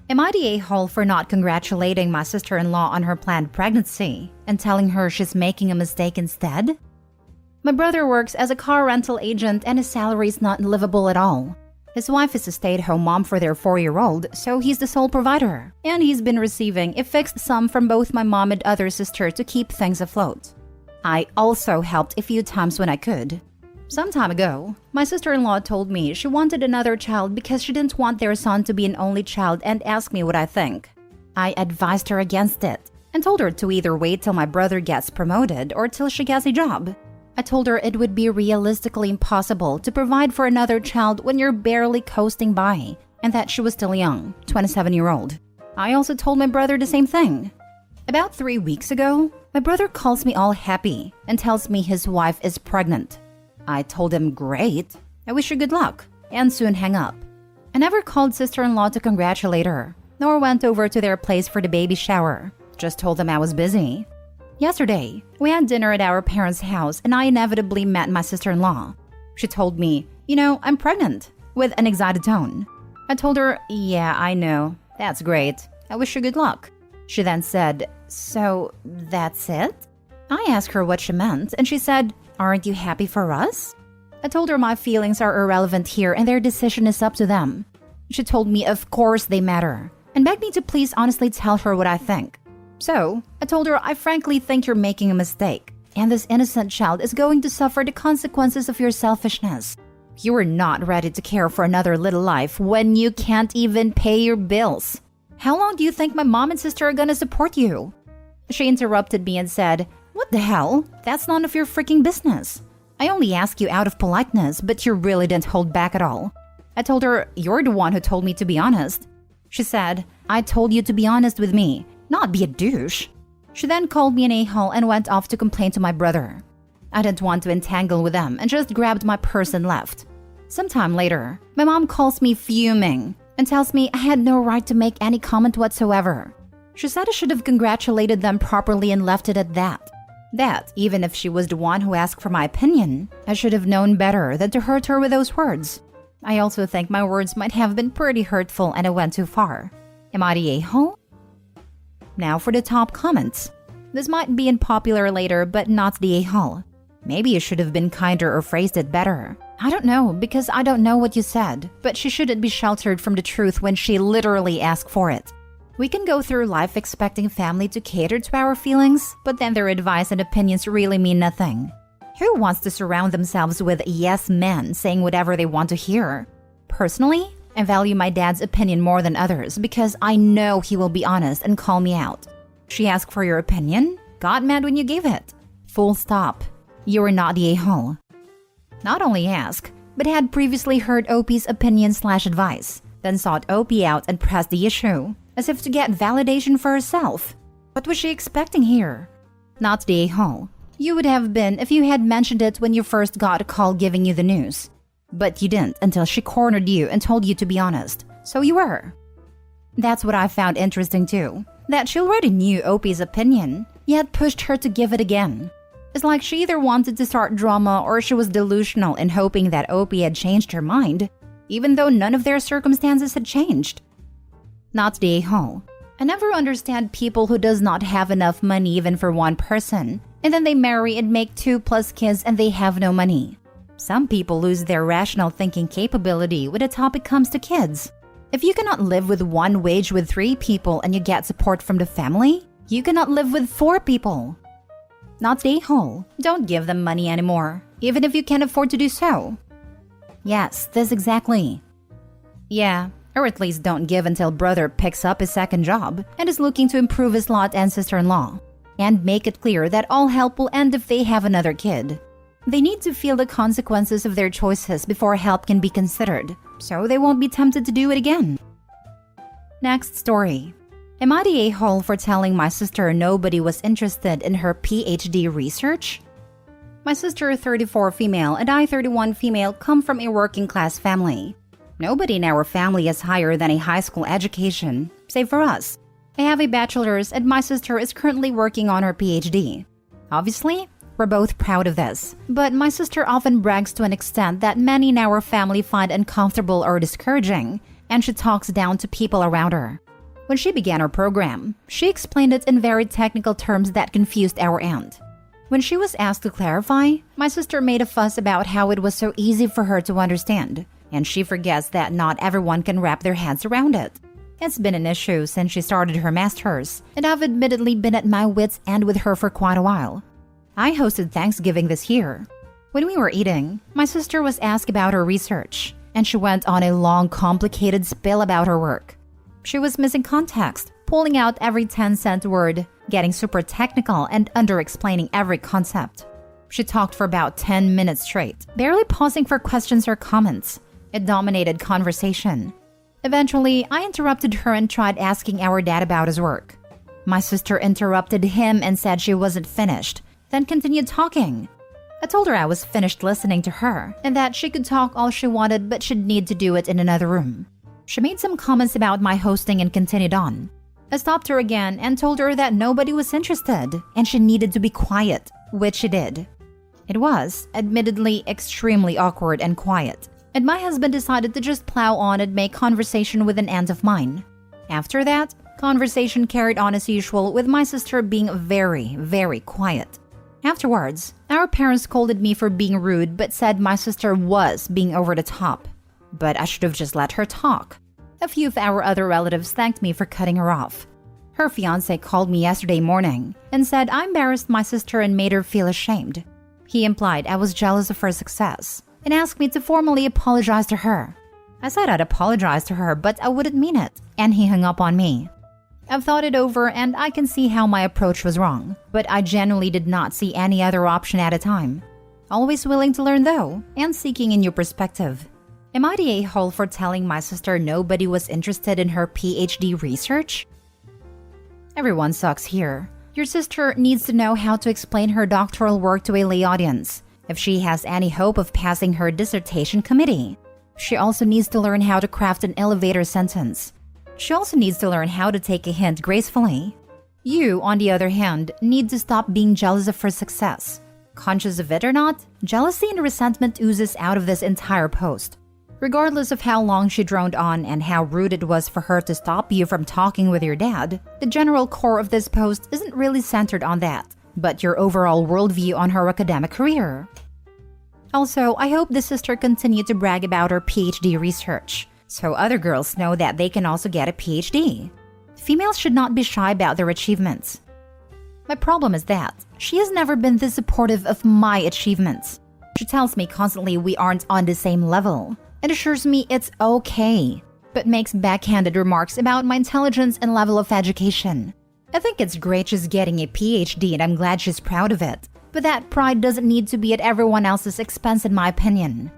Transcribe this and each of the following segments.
Am I the a-hole for not congratulating my sister-in-law on her planned pregnancy and telling her she's making a mistake instead? My brother works as a car rental agent and his salary is not livable at all. His wife is a stay-at-home mom for their 4-year-old, so he's the sole provider. And he's been receiving a fixed sum from both my mom and other sister to keep things afloat. I also helped a few times when I could. Some time ago, my sister-in-law told me she wanted another child because she didn't want their son to be an only child and asked me what I think. I advised her against it and told her to either wait till my brother gets promoted or till she gets a job. I told her it would be realistically impossible to provide for another child when you're barely coasting by, and that she was still young, 27-year-old. I also told my brother the same thing. About 3 weeks ago, my brother calls me all happy and tells me his wife is pregnant. I told him, great, I wish her good luck, and soon hang up. I never called sister-in-law to congratulate her, nor went over to their place for the baby shower. Just told them I was busy. Yesterday, we had dinner at our parents' house and I inevitably met my sister-in-law. She told me, I'm pregnant, with an excited tone. I told her, yeah, I know, that's great, I wish her good luck. She then said, so that's it? I asked her what she meant and she said, aren't you happy for us? I told her my feelings are irrelevant here and their decision is up to them. She told me of course they matter and begged me to please honestly tell her what I think. So, I told her I frankly think you're making a mistake and this innocent child is going to suffer the consequences of your selfishness. You are not ready to care for another little life when you can't even pay your bills. How long do you think my mom and sister are gonna support you? She interrupted me and said, what the hell? That's none of your freaking business. I only ask you out of politeness, but you really didn't hold back at all. I told her, you're the one who told me to be honest. She said, I told you to be honest with me, not be a douche. She then called me an a-hole and went off to complain to my brother. I didn't want to entangle with them and just grabbed my purse and left. Sometime later, my mom calls me fuming and tells me I had no right to make any comment whatsoever. She said I should have congratulated them properly and left it at that. That, even if she was the one who asked for my opinion, I should have known better than to hurt her with those words. I also think my words might have been pretty hurtful and I went too far. Am I the a-hole? Now for the top comments. This might be unpopular later, but not the a-hole. Maybe you should have been kinder or phrased it better. I don't know, because I don't know what you said, but she shouldn't be sheltered from the truth when she literally asked for it. We can go through life expecting family to cater to our feelings, but then their advice and opinions really mean nothing. Who wants to surround themselves with yes men saying whatever they want to hear? Personally, I value my dad's opinion more than others because I know he will be honest and call me out. She asked for your opinion? Got mad when you gave it. Full stop. You are not the a-hole. Not only ask, but had previously heard OP's opinion/advice, then sought OP out and pressed the issue, as if to get validation for herself. What was she expecting here? Not the a-hole. You would have been if you had mentioned it when you first got a call giving you the news. But you didn't until she cornered you and told you to be honest. So you were. That's what I found interesting too. That she already knew OP's opinion, yet pushed her to give it again. It's like she either wanted to start drama or she was delusional in hoping that OP had changed her mind, even though none of their circumstances had changed. Not the a-hole. I never understand people who does not have enough money even for one person, and then they marry and make 2+ kids and they have no money. Some people lose their rational thinking capability when the topic comes to kids. If you cannot live with one wage with 3 people and you get support from the family, you cannot live with 4 people. Not the a-hole. Don't give them money anymore, even if you can't afford to do so. Yes, this exactly. Yeah, or at least don't give until brother picks up his second job and is looking to improve his lot and sister-in-law. And make it clear that all help will end if they have another kid. They need to feel the consequences of their choices before help can be considered, so they won't be tempted to do it again. Next story. Am I the a-hole for telling my sister nobody was interested in her PhD research? My sister, 34 female, and I, 31 female, come from a working-class family. Nobody in our family is higher than a high school education, save for us. I have a bachelor's and my sister is currently working on her PhD. Obviously, We're both proud of this, but my sister often brags to an extent that many in our family find uncomfortable or discouraging, and she talks down to people around her. When she began her program, she explained it in very technical terms that confused our aunt. When she was asked to clarify, my sister made a fuss about how it was so easy for her to understand, and she forgets that not everyone can wrap their heads around it. It's been an issue since she started her master's, and I've admittedly been at my wits' end with her for quite a while. I hosted Thanksgiving this year. When we were eating, my sister was asked about her research, and she went on a long, complicated spiel about her work. She was missing context, pulling out every 10-cent word, getting super technical, and under-explaining every concept. She talked for about 10 minutes straight, barely pausing for questions or comments. It dominated conversation. Eventually, I interrupted her and tried asking our dad about his work. My sister interrupted him and said she wasn't finished, then continued talking. I told her I was finished listening to her and that she could talk all she wanted but she'd need to do it in another room. She made some comments about my hosting and continued on. I stopped her again and told her that nobody was interested and she needed to be quiet, which she did. It was, admittedly, extremely awkward and quiet, and my husband decided to just plow on and make conversation with an aunt of mine. After that, conversation carried on as usual with my sister being very, very quiet. Afterwards, our parents scolded me for being rude but said my sister was being over the top. But I should have just let her talk. A few of our other relatives thanked me for cutting her off. Her fiancé called me yesterday morning and said I embarrassed my sister and made her feel ashamed. He implied I was jealous of her success and asked me to formally apologize to her. I said I'd apologize to her, but I wouldn't mean it, and he hung up on me. I've thought it over and I can see how my approach was wrong, but I genuinely did not see any other option at a time. Always willing to learn though, and seeking a new perspective. Am I the a-hole for telling my sister nobody was interested in her PhD research? Everyone sucks here. Your sister needs to know how to explain her doctoral work to a lay audience, if she has any hope of passing her dissertation committee. She also needs to learn how to craft an elevator sentence. She also needs to learn how to take a hint gracefully. You, on the other hand, need to stop being jealous of her success. Conscious of it or not, jealousy and resentment oozes out of this entire post. Regardless of how long she droned on and how rude it was for her to stop you from talking with your dad, the general core of this post isn't really centered on that, but your overall worldview on her academic career. Also, I hope the sister continued to brag about her PhD research, so other girls know that they can also get a PhD. Females should not be shy about their achievements. My problem is that she has never been this supportive of my achievements. She tells me constantly we aren't on the same level, and assures me it's okay, but makes backhanded remarks about my intelligence and level of education. I think it's great she's getting a PhD and I'm glad she's proud of it, but that pride doesn't need to be at everyone else's expense in my opinion.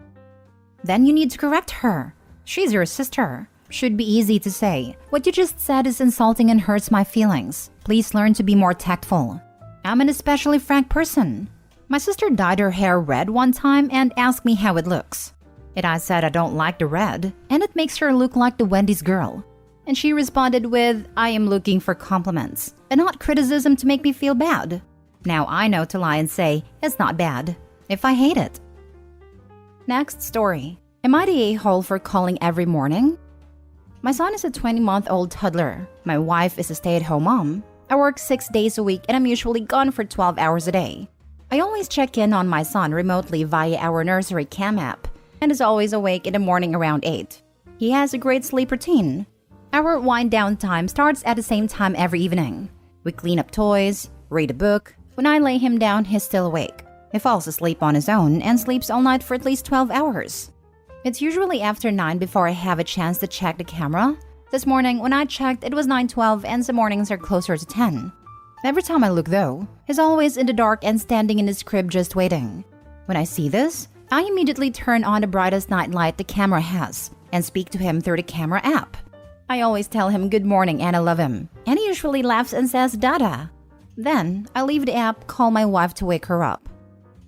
Then you need to correct her. She's your sister. Should be easy to say. What you just said is insulting and hurts my feelings. Please learn to be more tactful. I'm an especially frank person. My sister dyed her hair red one time and asked me how it looks. And I said I don't like the red, and it makes her look like the Wendy's girl. And she responded with, I am looking for compliments, and not criticism to make me feel bad. Now I know to lie and say, it's not bad, if I hate it. Next story. Am I the a-hole for calling every morning? My son is a 20-month-old toddler. My wife is a stay-at-home mom. I work 6 days a week and I'm usually gone for 12 hours a day. I always check in on my son remotely via our nursery cam app and is always awake in the morning around 8. He has a great sleep routine. Our wind-down time starts at the same time every evening. We clean up toys, read a book. When I lay him down, he's still awake. He falls asleep on his own and sleeps all night for at least 12 hours. It's usually after 9 before I have a chance to check the camera. This morning, when I checked, it was 9:12 and some mornings are closer to 10. Every time I look though, he's always in the dark and standing in his crib just waiting. When I see this, I immediately turn on the brightest night light the camera has and speak to him through the camera app. I always tell him good morning and I love him, and he usually laughs and says dada. Then, I leave the app, call my wife to wake her up.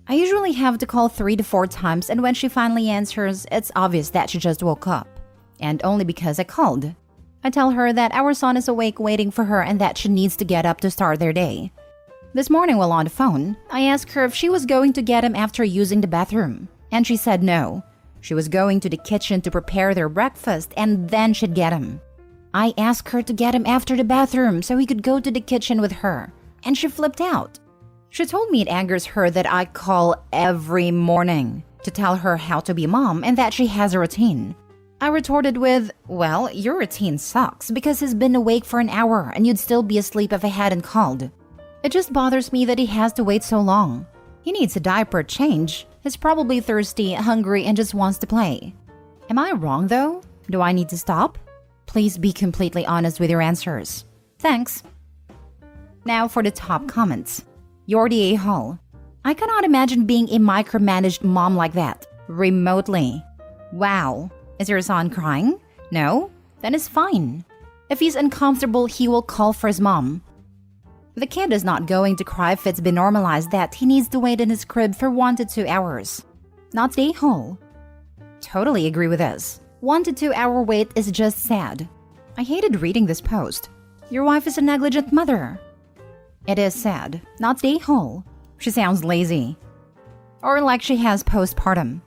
I usually have to call 3 to 4 times, and when she finally answers, it's obvious that she just woke up. And only because I called. I tell her that our son is awake waiting for her and that she needs to get up to start their day. This morning while on the phone, I asked her if she was going to get him after using the bathroom, and she said no. She was going to the kitchen to prepare their breakfast and then she'd get him. I asked her to get him after the bathroom so he could go to the kitchen with her, and she flipped out. She told me it angers her that I call every morning to tell her how to be a mom and that she has a routine. I retorted with, well, your routine sucks because he's been awake for an hour and you'd still be asleep if I hadn't called. It just bothers me that he has to wait so long. He needs a diaper change. He's probably thirsty, hungry, and just wants to play. Am I wrong though? Do I need to stop? Please be completely honest with your answers. Thanks. Now for the top comments. You're the a-hole. I cannot imagine being a micromanaged mom like that. Remotely. Wow. Is your son crying? No? Then it's fine. If he's uncomfortable, he will call for his mom. The kid is not going to cry if it's been normalized that he needs to wait in his crib for 1 to 2 hours. Not the a-hole. Totally agree with this. 1 to 2 hour wait is just sad. I hated reading this post. Your wife is a negligent mother. It is sad. Not the a-hole. She sounds lazy. Or like she has postpartum.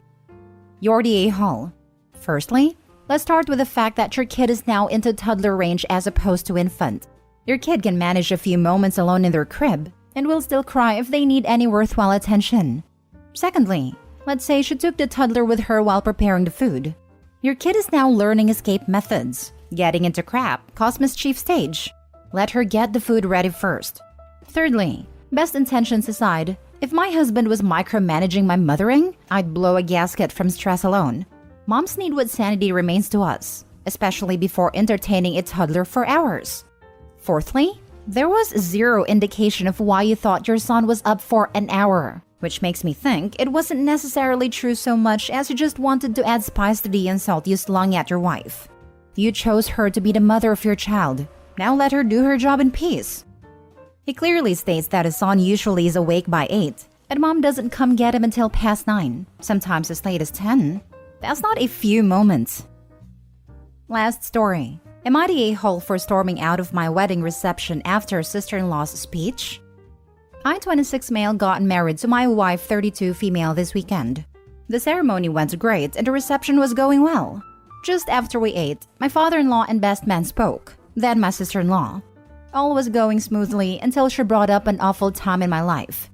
You're the a-hole. Firstly, let's start with the fact that your kid is now into toddler range as opposed to infant. Your kid can manage a few moments alone in their crib and will still cry if they need any worthwhile attention. Secondly, let's say she took the toddler with her while preparing the food. Your kid is now learning escape methods. Getting into crap, cause mischief stage. Let her get the food ready first. Thirdly, best intentions aside, if my husband was micromanaging my mothering, I'd blow a gasket from stress alone. Moms need what sanity remains to us, especially before entertaining a toddler for hours. Fourthly, there was zero indication of why you thought your son was up for an hour, which makes me think it wasn't necessarily true so much as you just wanted to add spice to the insult you slung at your wife. You chose her to be the mother of your child. Now let her do her job in peace. He clearly states that his son usually is awake by 8, and mom doesn't come get him until past 9, sometimes as late as 10. That's not a few moments. Last story. Am I the a-hole for storming out of my wedding reception after sister-in-law's speech? I, 26 male, got married to my wife, 32 female, this weekend. The ceremony went great and the reception was going well. Just after we ate, my father-in-law and best man spoke, then my sister-in-law. All was going smoothly until she brought up an awful time in my life.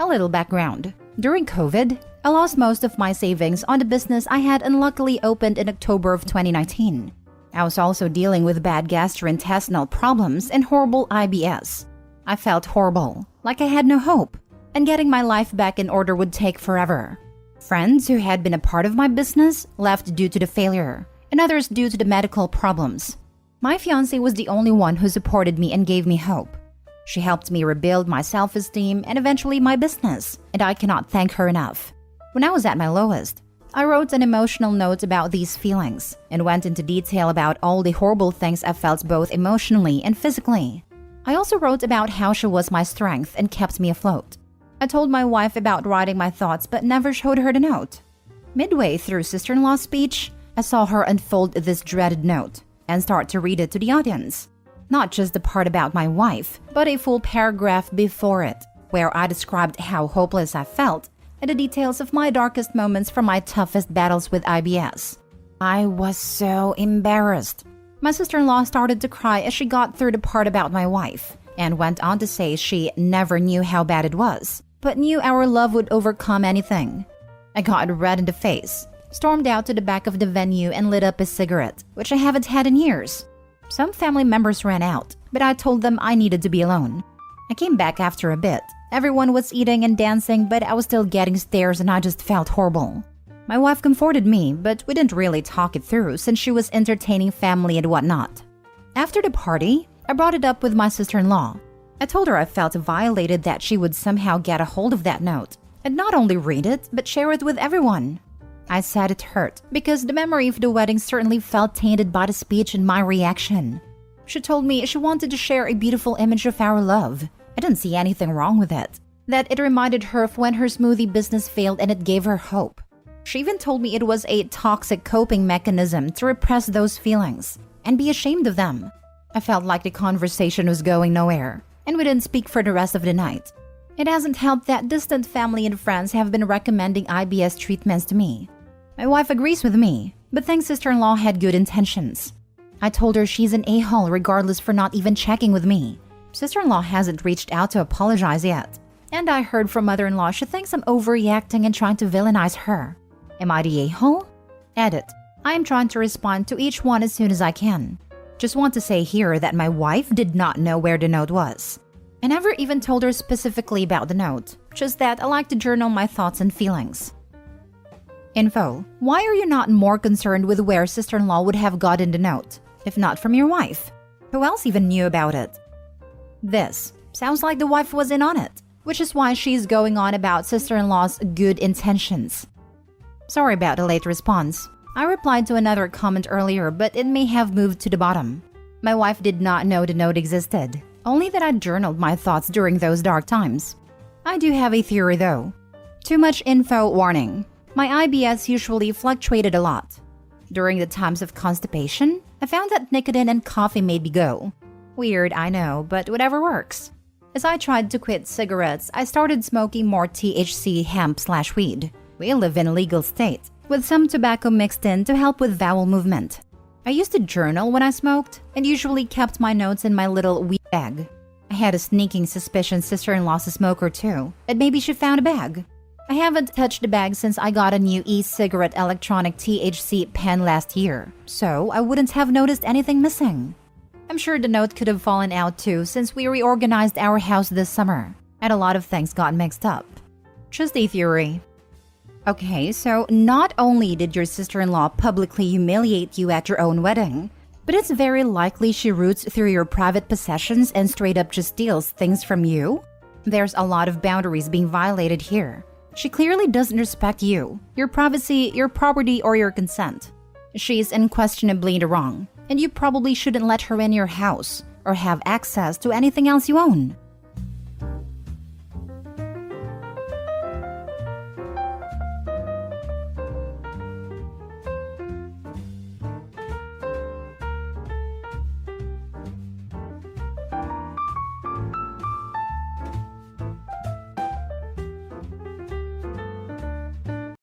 A little background. During COVID, I lost most of my savings on the business I had unluckily opened in October of 2019. I was also dealing with bad gastrointestinal problems and horrible IBS. I felt horrible, like I had no hope, and getting my life back in order would take forever. Friends who had been a part of my business left due to the failure, and others due to the medical problems. My fiancé was the only one who supported me and gave me hope. She helped me rebuild my self-esteem and eventually my business, and I cannot thank her enough. When I was at my lowest, I wrote an emotional note about these feelings and went into detail about all the horrible things I felt both emotionally and physically. I also wrote about how she was my strength and kept me afloat. I told my wife about writing my thoughts but never showed her the note. Midway through sister-in-law's speech, I saw her unfold this dreaded note and start to read it to the audience. Not just the part about my wife, but a full paragraph before it, where I described how hopeless I felt and the details of my darkest moments from my toughest battles with IBS. I was so embarrassed. My sister-in-law started to cry as she got through the part about my wife, and went on to say she never knew how bad it was, but knew our love would overcome anything. I got red in the face, stormed out to the back of the venue and lit up a cigarette, which I haven't had in years. Some family members ran out, but I told them I needed to be alone. I came back after a bit. Everyone was eating and dancing, but I was still getting stares and I just felt horrible. My wife comforted me, but we didn't really talk it through since she was entertaining family and whatnot. After the party, I brought it up with my sister-in-law. I told her I felt violated that she would somehow get a hold of that note, and not only read it, but share it with everyone. I said it hurt, because the memory of the wedding certainly felt tainted by the speech and my reaction. She told me she wanted to share a beautiful image of our love. I didn't see anything wrong with it. That it reminded her of when her smoothie business failed and it gave her hope. She even told me it was a toxic coping mechanism to repress those feelings and be ashamed of them. I felt like the conversation was going nowhere. and we didn't speak for the rest of the night. It hasn't helped that distant family and friends have been recommending IBS treatments to me. My wife agrees with me, but thinks sister-in-law had good intentions. I told her she's an a-hole regardless for not even checking with me. Sister-in-law hasn't reached out to apologize yet. And I heard from mother-in-law she thinks I'm overreacting and trying to villainize her. Am I the a-hole? Edit. I am trying to respond to each one as soon as I can. Just want to say here that my wife did not know where the note was. I never even told her specifically about the note, just that I like to journal my thoughts and feelings. Info. Why are you not more concerned with where sister-in-law would have gotten the note, if not from your wife? Who else even knew about it? This. Sounds like the wife was in on it, which is why she's going on about sister-in-law's good intentions. Sorry about the late response. I replied to another comment earlier, but it may have moved to the bottom. My wife did not know the note existed, only that I journaled my thoughts during those dark times. I do have a theory though. Too much info warning. My IBS usually fluctuated a lot. During the times of constipation, I found that nicotine and coffee made me go. Weird, I know, but whatever works. As I tried to quit cigarettes, I started smoking more THC hemp/weed. We live in a legal state, with some tobacco mixed in to help with bowel movement. I used to journal when I smoked, and usually kept my notes in my little weed bag. I had a sneaking suspicion sister-in-law's a smoker too, and maybe she found a bag. I haven't touched the bag since I got a new e-cigarette electronic THC pen last year, so I wouldn't have noticed anything missing. I'm sure the note could have fallen out too since we reorganized our house this summer, and a lot of things got mixed up. Just a theory. Okay, so not only did your sister-in-law publicly humiliate you at your own wedding, but it's very likely she roots through your private possessions and straight up just steals things from you? There's a lot of boundaries being violated here. She clearly doesn't respect you, your privacy, your property, or your consent. She's unquestionably in the wrong, and you probably shouldn't let her in your house or have access to anything else you own.